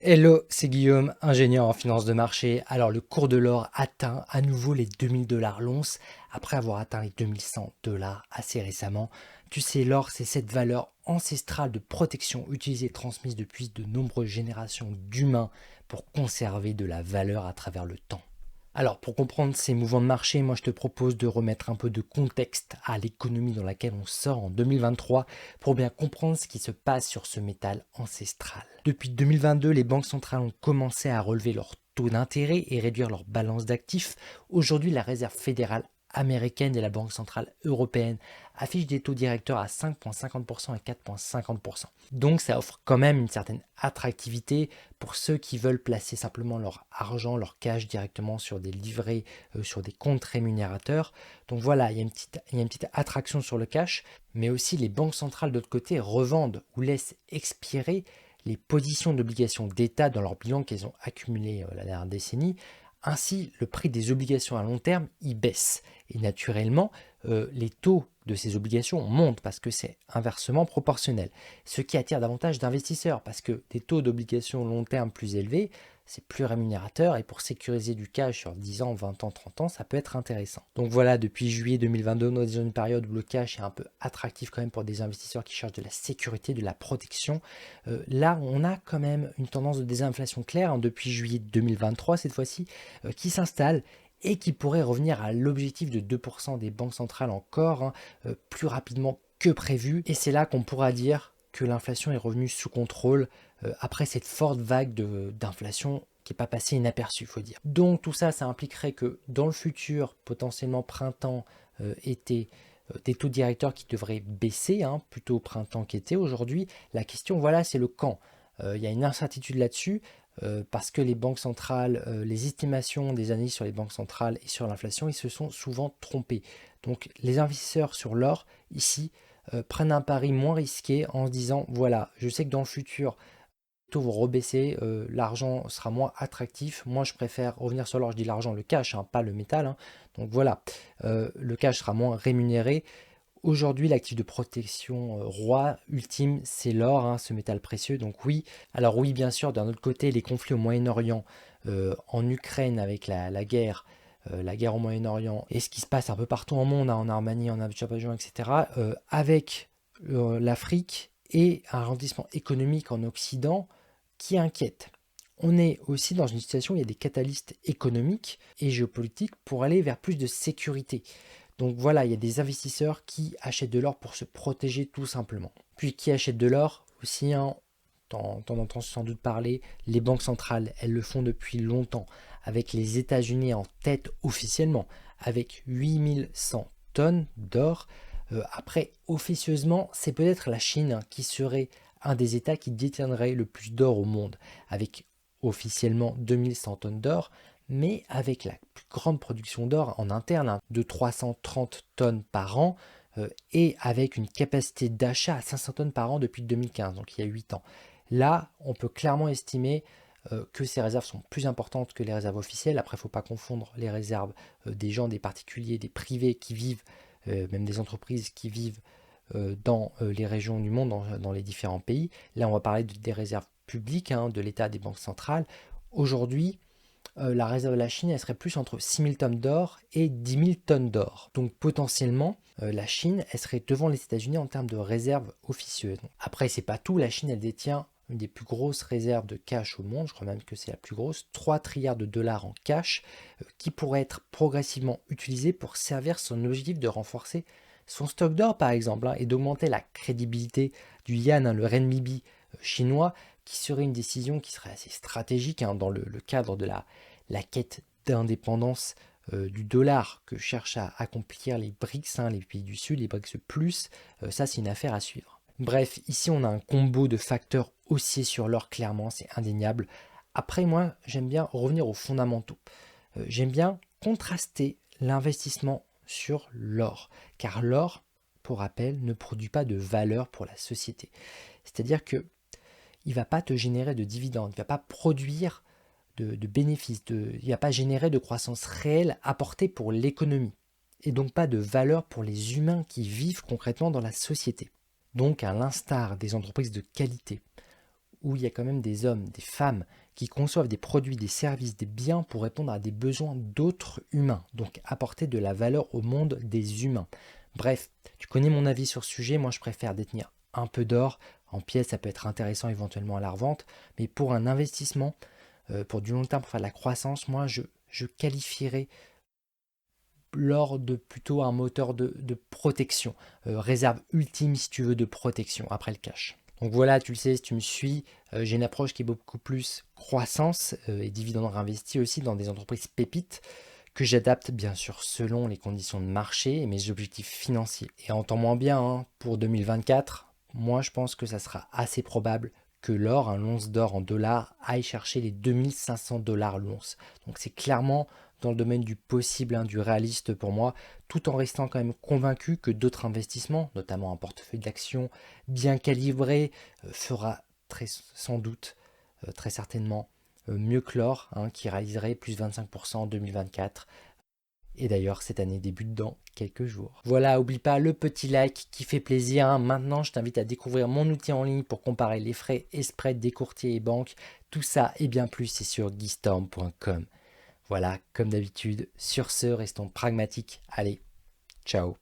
Hello, c'est Guillaume, ingénieur en finance de marché. Alors le cours de l'or atteint à nouveau les 2000 $ l'once après avoir atteint les 2100 $ assez récemment. Tu sais, l'or, c'est cette valeur ancestrale de protection utilisée et transmise depuis de nombreuses générations d'humains pour conserver de la valeur à travers le temps. Alors, pour comprendre ces mouvements de marché, moi je te propose de remettre un peu de contexte à l'économie dans laquelle on sort en 2023 pour bien comprendre ce qui se passe sur ce métal ancestral. Depuis 2022, les banques centrales ont commencé à relever leur taux d'intérêt et réduire leur balance d'actifs. Aujourd'hui, la Réserve fédérale américaine et la Banque centrale européenne affichent des taux directeurs à 5,50% et 4,50%. Donc ça offre quand même une certaine attractivité pour ceux qui veulent placer simplement leur argent, leur cash directement sur des livrets, sur des comptes rémunérateurs. Donc voilà, il y a une petite attraction sur le cash, mais aussi les banques centrales de l'autre côté revendent ou laissent expirer les positions d'obligations d'État dans leur bilan qu'elles ont accumulées la dernière décennie. Ainsi, le prix des obligations à long terme y baisse. Et naturellement, les taux de ces obligations montent parce que c'est inversement proportionnel. Ce qui attire davantage d'investisseurs parce que des taux d'obligations long terme plus élevés, c'est plus rémunérateur et pour sécuriser du cash sur 10 ans, 20 ans, 30 ans, ça peut être intéressant. Donc voilà, depuis juillet 2022, on est dans une période où le cash est un peu attractif quand même pour des investisseurs qui cherchent de la sécurité, de la protection. Là, on a quand même une tendance de désinflation claire depuis juillet 2023 cette fois-ci qui s'installe et qui pourrait revenir à l'objectif de 2% des banques centrales encore plus rapidement que prévu. Et c'est là qu'on pourra dire que l'inflation est revenue sous contrôle après cette forte vague d'inflation qui n'est pas passée inaperçue, il faut dire. Donc tout ça, ça impliquerait que dans le futur, potentiellement printemps, été, des taux directeurs qui devraient baisser, plutôt printemps qu'été aujourd'hui. La question, voilà, c'est le quand. Il y a une incertitude là-dessus parce que les banques centrales, les estimations des analystes sur les banques centrales et sur l'inflation, ils se sont souvent trompés. Donc les investisseurs sur l'or, ici, prennent un pari moins risqué en se disant, voilà, je sais que dans le futur, les taux vont rebaisser, l'argent sera moins attractif. Moi, je préfère revenir sur l'or, je dis l'argent, le cash, pas le métal. Donc voilà, le cash sera moins rémunéré. Aujourd'hui, l'actif de protection roi ultime, c'est l'or, ce métal précieux. Donc oui, alors oui, bien sûr, d'un autre côté, les conflits au Moyen-Orient, en Ukraine avec la guerre au Moyen-Orient, et ce qui se passe un peu partout en monde, en Arménie, en Azerbaïdjan, etc., avec l'Afrique et un ralentissement économique en Occident qui inquiète. On est aussi dans une situation où il y a des catalystes économiques et géopolitiques pour aller vers plus de sécurité. Donc voilà, il y a des investisseurs qui achètent de l'or pour se protéger tout simplement. Puis qui achètent de l'or aussi, t'en entends sans doute parler, les banques centrales, elles le font depuis longtemps, avec les États-Unis en tête officiellement, avec 8100 tonnes d'or. Après, officieusement, c'est peut-être la Chine qui serait un des États qui détiendrait le plus d'or au monde, avec officiellement 2100 tonnes d'or, mais avec la plus grande production d'or en interne de 330 tonnes par an et avec une capacité d'achat à 500 tonnes par an depuis 2015, donc il y a 8 ans. Là, on peut clairement estimer que ces réserves sont plus importantes que les réserves officielles. Après, il ne faut pas confondre les réserves des gens, des particuliers, des privés qui vivent, même des entreprises qui vivent dans les régions du monde, dans les différents pays. Là, on va parler des réserves publiques, de l'État, des banques centrales. Aujourd'hui, la réserve de la Chine, elle serait plus entre 6 000 tonnes d'or et 10 000 tonnes d'or. Donc potentiellement, la Chine, elle serait devant les États-Unis en termes de réserves officieuses. Après, c'est pas tout. La Chine, elle détient une des plus grosses réserves de cash au monde. Je crois même que c'est la plus grosse. 3 trilliards de dollars en cash qui pourrait être progressivement utilisé pour servir son objectif de renforcer son stock d'or, par exemple, et d'augmenter la crédibilité du yuan, le renminbi chinois, qui serait une décision qui serait assez stratégique dans le cadre de la quête d'indépendance du dollar que cherchent à accomplir les BRICS, les pays du Sud, les BRICS+, ça c'est une affaire à suivre. Bref, ici on a un combo de facteurs haussiers sur l'or, clairement, c'est indéniable. Après, moi, j'aime bien revenir aux fondamentaux. J'aime bien contraster l'investissement sur l'or, car l'or, pour rappel, ne produit pas de valeur pour la société. C'est-à-dire que il ne va pas te générer de dividendes, il ne va pas produire de bénéfices, il ne va pas générer de croissance réelle apportée pour l'économie, et donc pas de valeur pour les humains qui vivent concrètement dans la société. Donc à l'instar des entreprises de qualité où il y a quand même des hommes, des femmes qui conçoivent des produits, des services, des biens pour répondre à des besoins d'autres humains, donc apporter de la valeur au monde des humains. Bref, tu connais mon avis sur ce sujet, moi je préfère détenir un peu d'or en pièces, ça peut être intéressant éventuellement à la revente, mais pour un investissement, pour du long terme, pour faire de la croissance, moi je qualifierais l'or de plutôt un moteur de protection, réserve ultime si tu veux de protection après le cash. Donc voilà, tu le sais, si tu me suis, j'ai une approche qui est beaucoup plus croissance et dividendes réinvestis aussi dans des entreprises pépites que j'adapte bien sûr selon les conditions de marché et mes objectifs financiers. Et entends-moi bien, hein, pour 2024, moi je pense que ça sera assez probable que l'or, un l'once d'or en dollars, aille chercher les 2500 $ l'once. Donc c'est clairement dans le domaine du possible, hein, du réaliste pour moi, tout en restant quand même convaincu que d'autres investissements, notamment un portefeuille d'actions bien calibré, fera sans doute, très certainement, mieux que l'or, hein, qui réaliserait plus 25% en 2024. Et d'ailleurs, cette année débute dans quelques jours. Voilà, oublie pas le petit like qui fait plaisir, hein. Maintenant, je t'invite à découvrir mon outil en ligne pour comparer les frais et spreads des courtiers et banques. Tout ça et bien plus, c'est sur guistorm.com. Voilà, comme d'habitude, sur ce, restons pragmatiques. Allez, ciao.